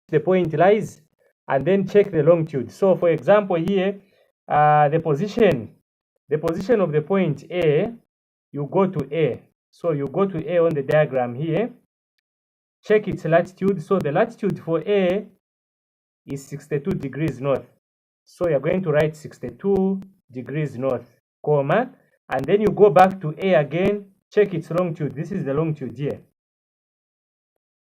the point lies, and then check the longitude. So for example here, the position of the point A, you go to A. So you go to A on the diagram here, check its latitude. So the latitude for A is 62 degrees north. So you're going to write 62 degrees north, comma, and then you go back to A again, check its longitude. This is the longitude here.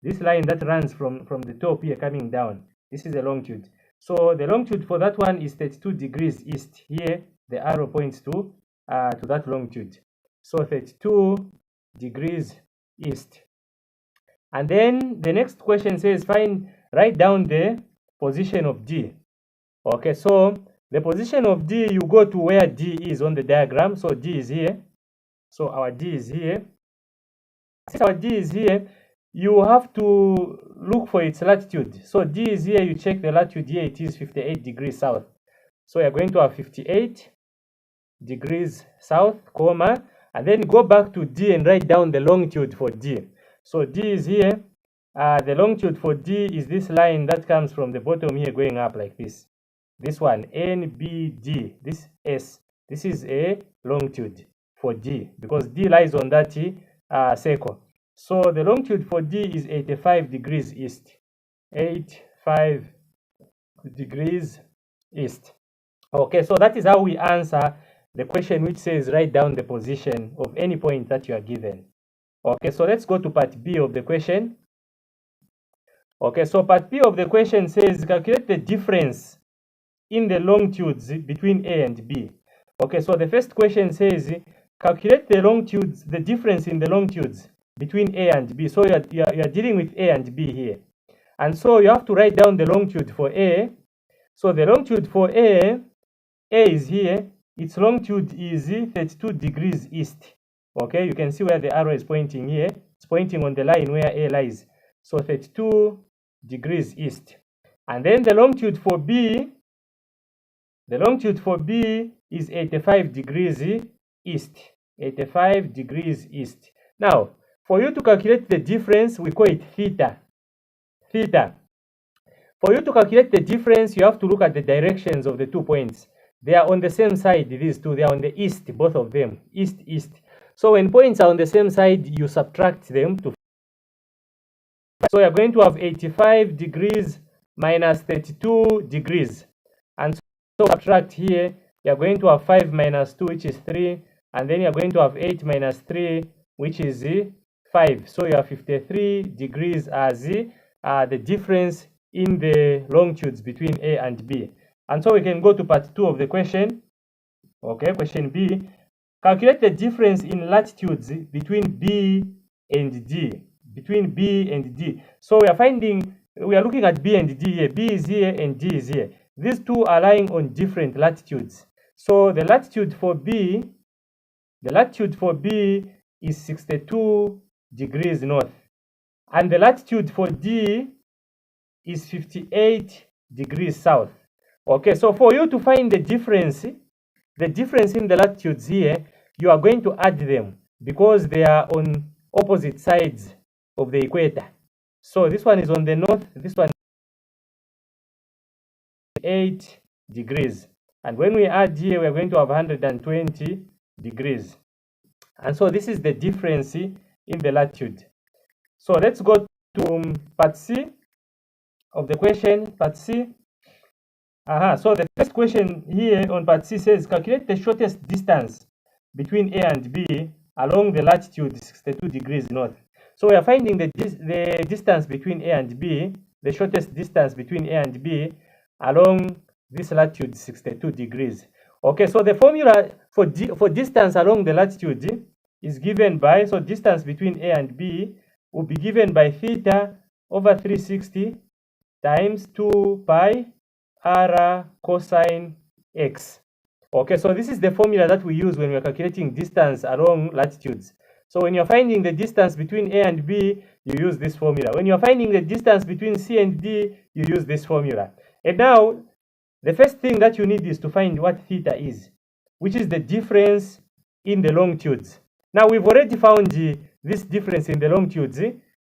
This line that runs from the top here coming down, this is the longitude. So the longitude for that one is 32 degrees east. Here the arrow points to that longitude. So 32 degrees east. And then the next question says write down the position of D. Okay, so the position of D, you go to where D is on the diagram. So D is here. So our D is here. Since our D is here, you have to look for its latitude. So D is here, you check the latitude here, it is 58 degrees south. So you're going to have 58 degrees south, comma, and then go back to D and write down the longitude for D. So D is here. The longitude for D is this line that comes from the bottom here going up like this. This one, NBD, this S. This is a longitude for D because D lies on that circle. So the longitude for D is 85 degrees east. 85 degrees east. Okay, so that is how we answer the question which says write down the position of any point that you are given. Okay, so let's go to part B of the question. Okay, so part B of the question says calculate the difference in the longitudes between A and B. Okay, so the first question says calculate the longitudes, the difference in the longitudes between A and B. So you are dealing with A and B here. And so you have to write down the longitude for A. So the longitude for A is here. Its longitude is 32 degrees east. Okay, you can see where the arrow is pointing here. It's pointing on the line where A lies. So 32 degrees east. And then the longitude for B is 85 degrees east. 85 degrees east. Now, for you to calculate the difference, we call it theta. Theta. For you to calculate the difference, you have to look at the directions of the 2 points. They are on the same side, these two. They are on the east, both of them. East, east. So when points are on the same side, you subtract them to. So you're going to have 85 degrees minus 32 degrees. And so subtract here, you're going to have 5 minus 2, which is 3. And then you're going to have 8 minus 3, which is 5. So you have 53 degrees as the difference in the longitudes between A and B. And so we can go to part 2 of the question. Okay, question B. Calculate the difference in latitudes between B and D. Between B and D. So we are looking at B and D here. B is here and D is here. These two are lying on different latitudes. So the latitude for B is 62 degrees north. And the latitude for D is 58 degrees south. Okay, so for you to find the difference in the latitudes here, you are going to add them because they are on opposite sides of the equator. So this one is on the north, this one is 8 degrees. And when we add here, we are going to have 120 degrees. And so this is the difference in the latitude. So let's go to part C of the question, part C. So the first question here on part C says calculate the shortest distance between A and B along the latitude 62 degrees north. So we are finding the distance between A and B, the shortest distance between A and B along this latitude 62 degrees. Okay, so the formula for distance along the latitude is given by, so distance between A and B will be given by theta over 360 times 2 pi r cosine x. Okay, so this is the formula that we use when we're calculating distance along latitudes. So when you're finding the distance between A and B, you use this formula. When you're finding the distance between C and D, you use this formula. And now, the first thing that you need is to find what theta is, which is the difference in the longitudes. Now, we've already found this difference in the longitudes.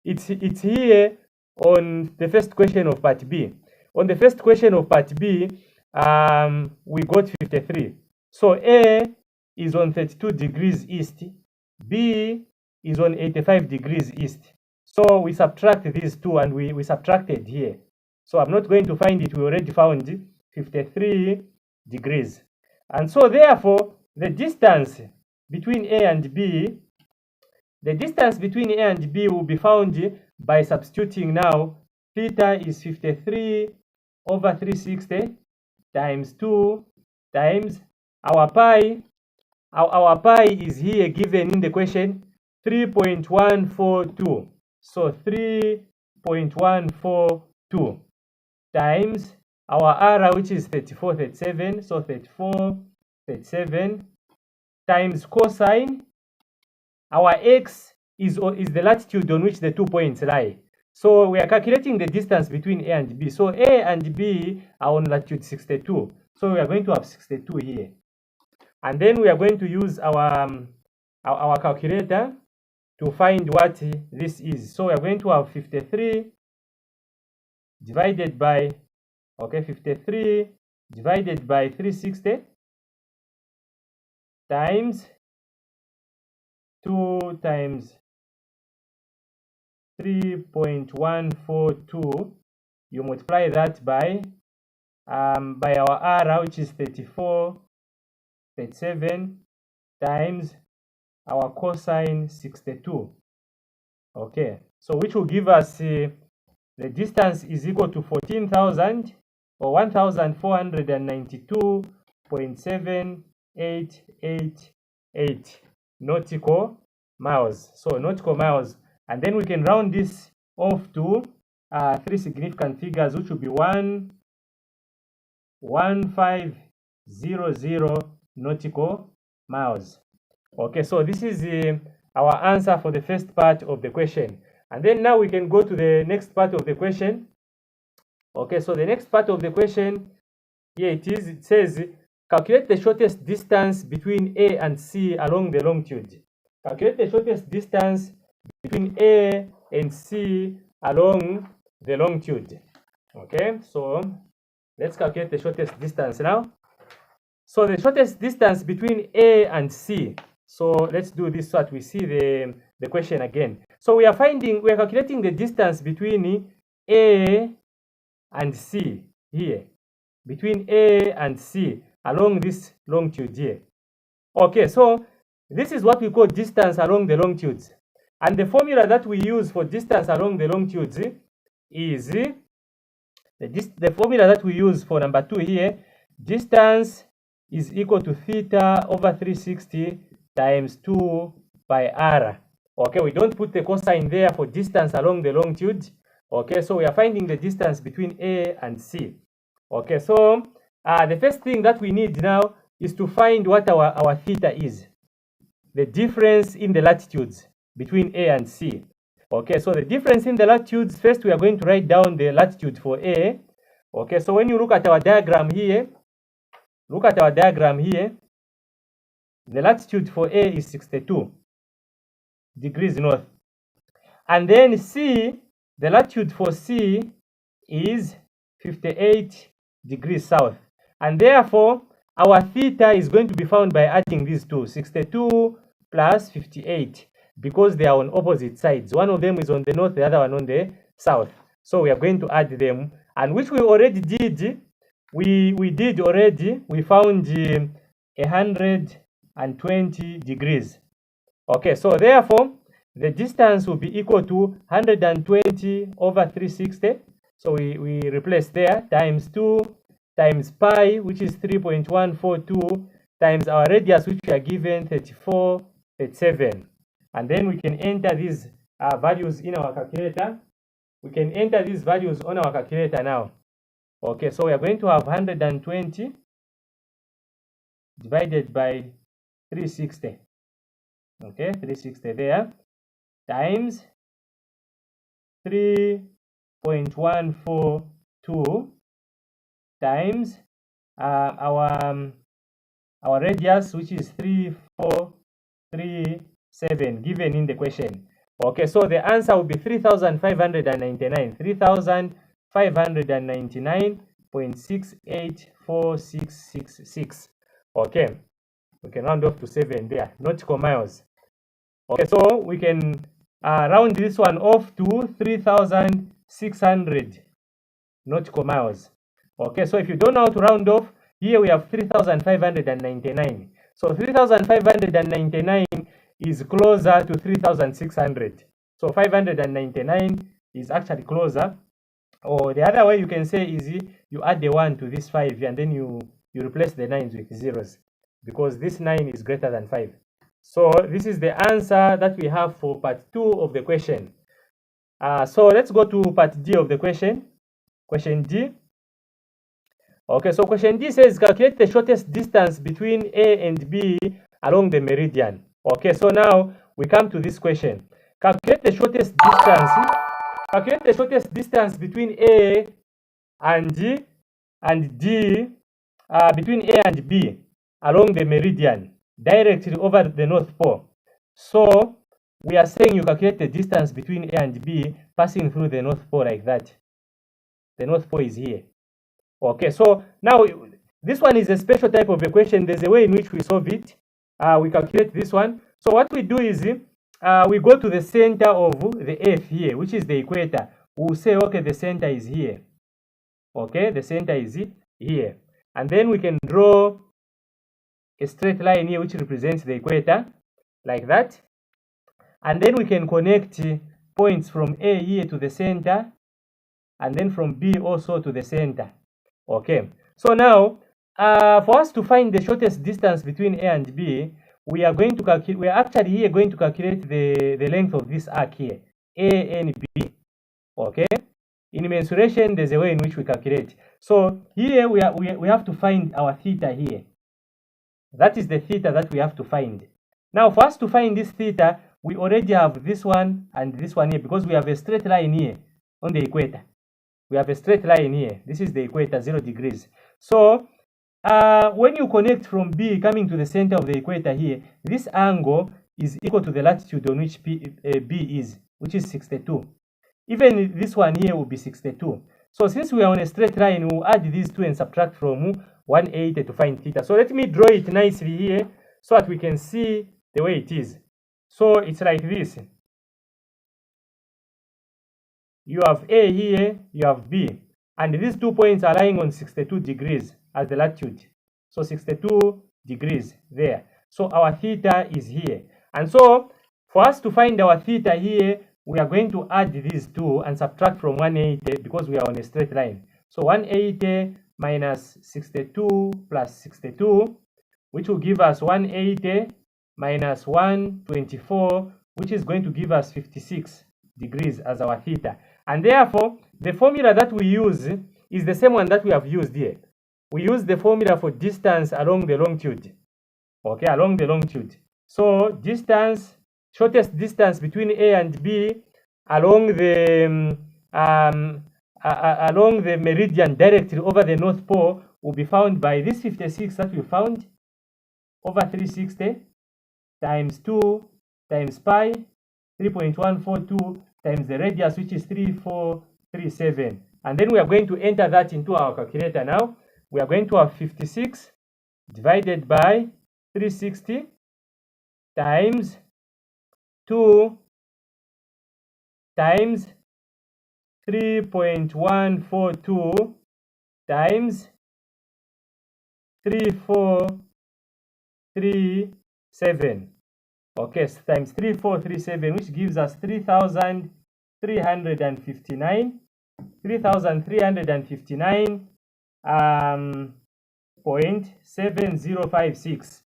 It's here on the first question of part B. On the first question of part B, we got 53. So A is on 32 degrees east, B is on 85 degrees east. So we subtract these two, and we subtracted here. So I'm not going to find it, we already found 53 degrees. And so therefore, the distance between A and B, will be found by substituting now. Theta is 53 over 360 times 2 times our pi. Our pi is here given in the question, 3.142. So 3.142 times our r, which is 3437. So 3437 times cosine. Our x is the latitude on which the 2 points lie. So we are calculating the distance between A and B. So A and B are on latitude 62. So we are going to have 62 here. And then we are going to use our calculator to find what this is. So we are going to have 53 divided by, 53 divided by 360 times 2 times 3.142. You multiply that by our r, which is 3437 times our cosine 62. Okay, so which will give us the distance is equal to 14,000 or 1,492.788 nautical miles. So nautical miles, and then we can round this off to 3 significant figures, which will be 1,500 nautical miles. Okay, so this is our answer for the first part of the question. And then now we can go to the next part of the question. Okay, so the next part of the question, here it is. It says, calculate the shortest distance between A and C along the longitude. Calculate the shortest distance between A and C along the longitude. Okay, so let's calculate the shortest distance now. So the shortest distance between A and C. So let's do this so that we see the question again. So we are calculating the distance between A and C here. Between A and C along this longitude here. Okay, so this is what we call distance along the longitudes. And the formula that we use for distance along the longitudes is the formula that we use for number 2 here. Distance is equal to theta over 360 times 2 pi r. Okay, we don't put the cosine there for distance along the longitude. Okay, so we are finding the distance between A and C. Okay, so the first thing that we need now is to find what our theta is. The difference in the latitudes between A and C. Okay, so the difference in the latitudes, first we are going to write down the latitude for A. Okay, so when you look at our diagram here, the latitude for A is 62 degrees north. And then C, the latitude for C is 58 degrees south. And therefore, our theta is going to be found by adding these two, 62 plus 58, because they are on opposite sides. One of them is on the north, the other one on the south. So we are going to add them, and which we already did. We found 120 degrees. Okay, so therefore, the distance will be equal to 120 over 360. So we replace there, times 2 times pi, which is 3.142, times our radius, which we are given 3437. And then we can enter these values in our calculator. We can enter these values on our calculator now. Okay, so we are going to have 120 divided by 360. Okay, 360 there, times 3.142 times our radius, which is 3437, given in the question. Okay, so the answer will be 3,599. 3,599.684666. Okay, we can round off to 7 there, nautical miles. Okay, so we can round this one off to 3,600 nautical miles. Okay, so if you don't know how to round off, here we have 3,599. So 3,599 is closer to 3,600. So 599 is actually closer. Or the other way you can say is you add the 1 to this 5 and then you replace the 9s with zeros, because this 9 is greater than 5. So this is the answer that we have for part 2 of the question. So let's go to part D of the question. Question D. Okay, so question D says calculate the shortest distance between A and B along the meridian. Okay, so now we come to this question. Calculate the shortest distance. Calculate the shortest distance between A and D between A and B along the meridian directly over the North Pole. So we are saying you calculate the distance between A and B passing through the North Pole like that. The North Pole is here. Okay, so now this one is a special type of equation. There's a way in which we solve it. We calculate this one. So what we do is we go to the center of the Earth here, which is the equator. We'll say, okay, the center is here. Okay, the center is here. And then we can draw a straight line here, which represents the equator, like that. And then we can connect points from A here to the center, and then from B also to the center. Okay, so now for us to find the shortest distance between A and B, we are going to calculate. We are actually here going to calculate the length of this arc here, A and B. Okay, in mensuration, there's a way in which we calculate. So here we have to find our theta here. That is the theta that we have to find. Now, for us to find this theta, we already have this one and this one here, because we have a straight line here on the equator. We have a straight line here. This is the equator, 0 degrees. So when you connect from B coming to the center of the equator here, this angle is equal to the latitude on which B is, which is 62. Even this one here will be 62. So since we are on a straight line, we'll add these two and subtract from 180 to find theta. So let me draw it nicely here so that we can see the way it is. So it's like this. You have A here, you have B. And these 2 points are lying on 62 degrees as the latitude. So 62 degrees there. So our theta is here. And so for us to find our theta here, we are going to add these two and subtract from 180 because we are on a straight line. So 180 minus 62 plus 62, which will give us 180 minus 124, which is going to give us 56 degrees as our theta. And therefore, the formula that we use is the same one that we have used here. We use the formula for distance along the longitude. Okay, along the longitude. So distance, shortest distance between A and B along the meridian directly over the North Pole will be found by this 56 that we found over 360 times 2 times pi 3.142 times the radius, which is 3437. And then we are going to enter that into our calculator now. We are going to have 56 divided by 360 times 2 times 3.142 times 3437. Okay, so times 3437, which gives us 3,359. 3,359.7056.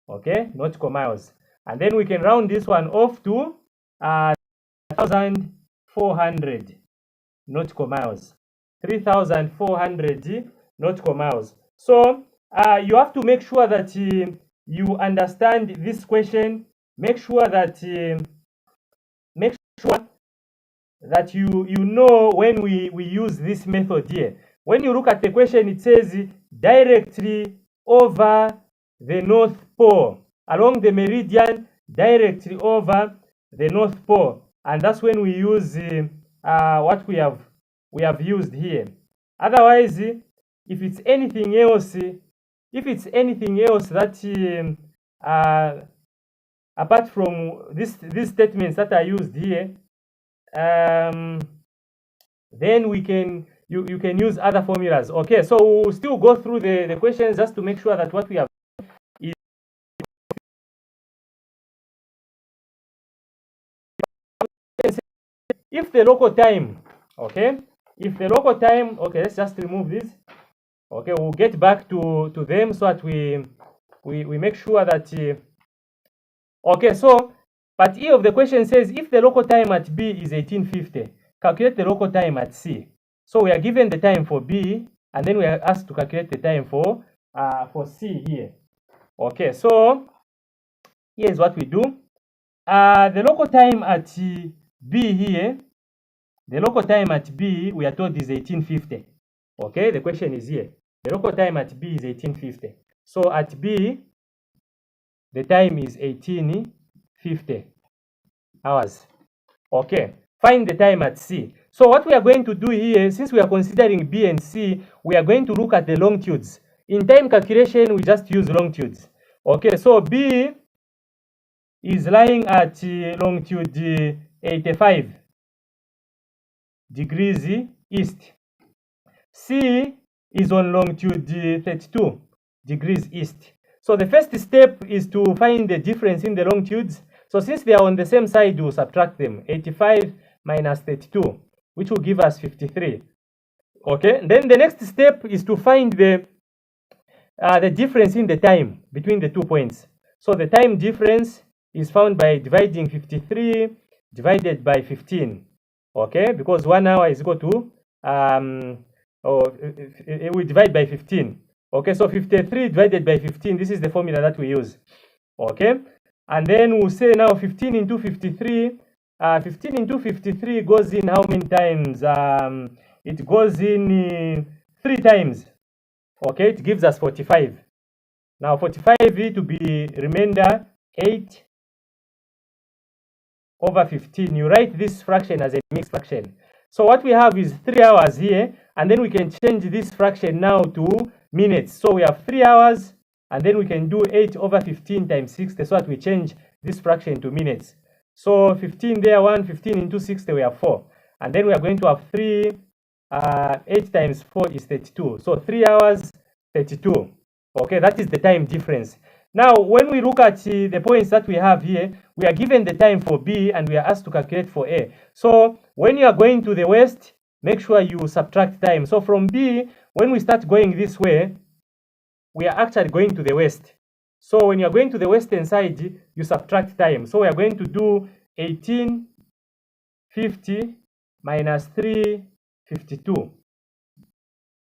Okay, nautical miles. And then we can round this one off to 1,400 nautical miles. 3,400 nautical miles. So you have to make sure that you understand this question. Make sure that you know when we use this method here. When you look at the question, it says directly over the North Pole, along the meridian, directly over the North Pole. and that's when we use what we have used here. Otherwise, if it's anything else, that apart from these statements that are used here, then you can use other formulas. Okay, so we'll still go through the questions just to make sure that what we have is if the local time, okay, let's just remove this. Okay, we'll get back to them so that we make sure that okay, so part E of the question says if the local time at B is 1850, calculate the local time at C. So we are given the time for B, and then we are asked to calculate the time for C here. Okay, so here's what we do. The local time at B here, the local time at B we are told is 1850. Okay, the question is here. The local time at B is 1850. So at B, the time is 1850 hours. Okay, find the time at C. So what we are going to do here, since we are considering B and C, we are going to look at the longitudes. In time calculation, we just use longitudes. Okay, so B is lying at longitude 85 degrees east. C is on longitude 32 degrees east. So the first step is to find the difference in the longitudes. So since they are on the same side, we'll subtract them. 85 minus 32, which will give us 53. Okay, then the next step is to find the difference in the time between the 2 points. So the time difference is found by dividing 53 divided by 15. Okay, because 1 hour is equal to we divide by 15. Okay, so 53 divided by 15, this is the formula that we use. Okay, and then we'll say now 15 into 53. 15 into 53 goes in how many times? It goes in 3 times. Okay, it gives us 45. Now 45 to be remainder 8 over 15. You write this fraction as a mixed fraction. So what we have is 3 hours here, and then we can change this fraction now to minutes. So we have 3 hours, and then we can do 8 over 15 times 60, so that we change this fraction to minutes. So 15 there, 1, 15 into 60, we have 4. And then we are going to have 3, 8 times 4 is 32. So 3 hours, 32. Okay, that is the time difference. Now, when we look at the points that we have here, we are given the time for B and we are asked to calculate for A. So when you are going to the west, make sure you subtract time. So from B, when we start going this way, we are actually going to the west. So when you are going to the western side, you subtract time. So we are going to do 1850 minus 352.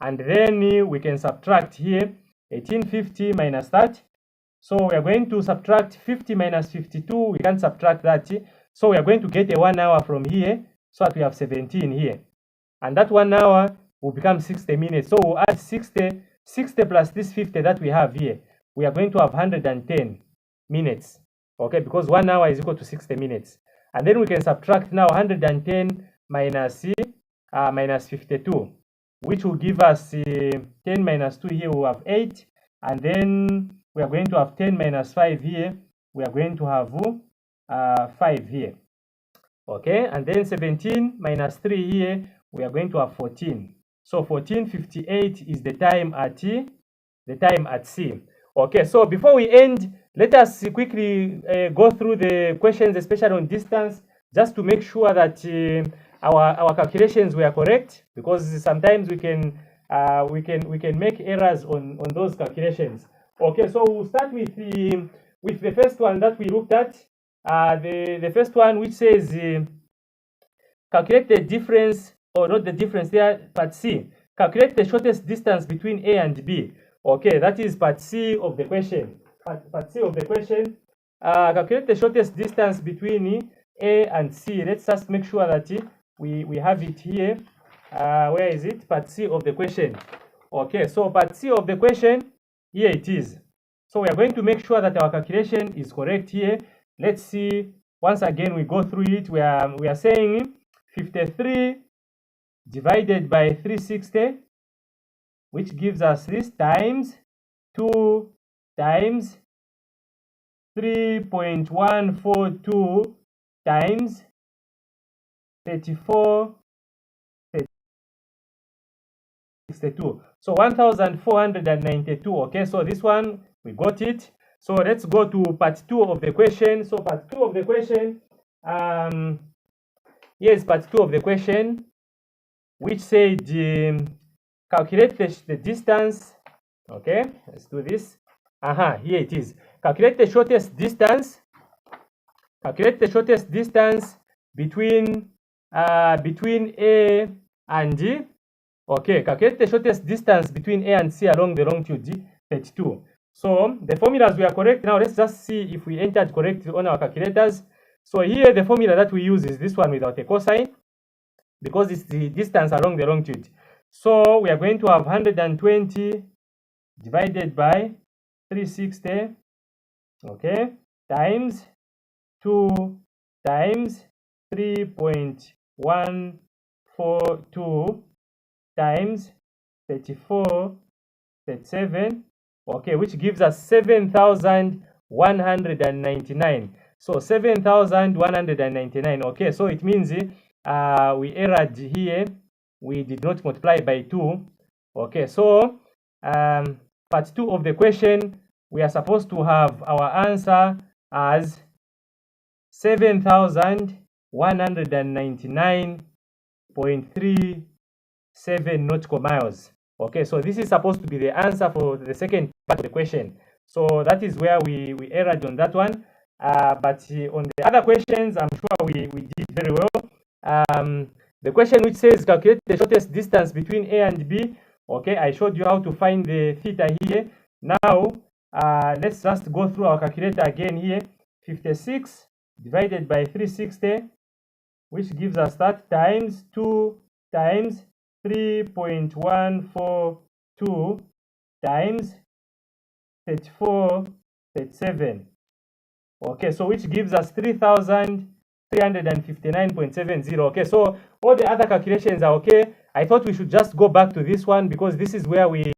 And then we can subtract here 1850 minus that. So we are going to subtract 50 minus 52. We can't subtract that. So we are going to get a 1 hour from here, so that we have 17 here. And that 1 hour will become 60 minutes. So we'll add 60 plus this 50 that we have here. We are going to have 110 minutes. Okay, because 1 hour is equal to 60 minutes. And then we can subtract now 110 minus 52, which will give us 10 minus 2 here, we'll have 8. And then we are going to have 10 minus 5 here. We are going to have 5 here. Okay, and then 17 minus 3 here, we are going to have 14. So 14:58 is the time at C. Okay, so before we end, let us quickly go through the questions, especially on distance, just to make sure that our calculations were correct, because sometimes we can make errors on those calculations. Okay, so we'll start with the first one that we looked at. The first one, which says calculate the difference, or not the difference there, part C. Calculate the shortest distance between A and B. Okay, that is part C of the question. Part C of the question. Calculate the shortest distance between A and C. Let's just make sure that we have it here. Where is it? Part C of the question. Okay, so part C of the question, here it is. So we are going to make sure that our calculation is correct here. Let's see once again we go through it. We are saying 53 divided by 360, which gives us this, times 2 times 3.142 times 34 62. So 1492. Okay, so this one we got it. So let's go to part 2 of the question. So part 2 of the question, here's part 2 of the question, which said calculate the distance. Okay, let's do this. Here it is. Calculate the shortest distance. Calculate the shortest distance between A and D. Okay, calculate the shortest distance between A and C along the longitude 32. So the formulas we are correct. Now let's just see if we entered correct on our calculators. So here the formula that we use is this one without a cosine, because it's the distance along the longitude. So we are going to have 120 divided by 360, okay, times 2 times 3.142 times 34, 37, okay, which gives us 7,199. So 7,199. Okay, so it means we erred here. We did not multiply by 2. Okay, so part 2 of the question, we are supposed to have our answer as 7,199.37 nautical miles. Okay, so this is supposed to be the answer for the second part of the question. So that is where we erred on that one. But on the other questions, I'm sure we did very well. The question which says calculate the shortest distance between A and B. Okay, I showed you how to find the theta here. Now, let's just go through our calculator again here. 56 divided by 360, which gives us that, times 2 times 3.142 times 34, 37. Okay, so which gives us 3,359.70. Okay, so all the other calculations are okay. I thought we should just go back to this one because this is where we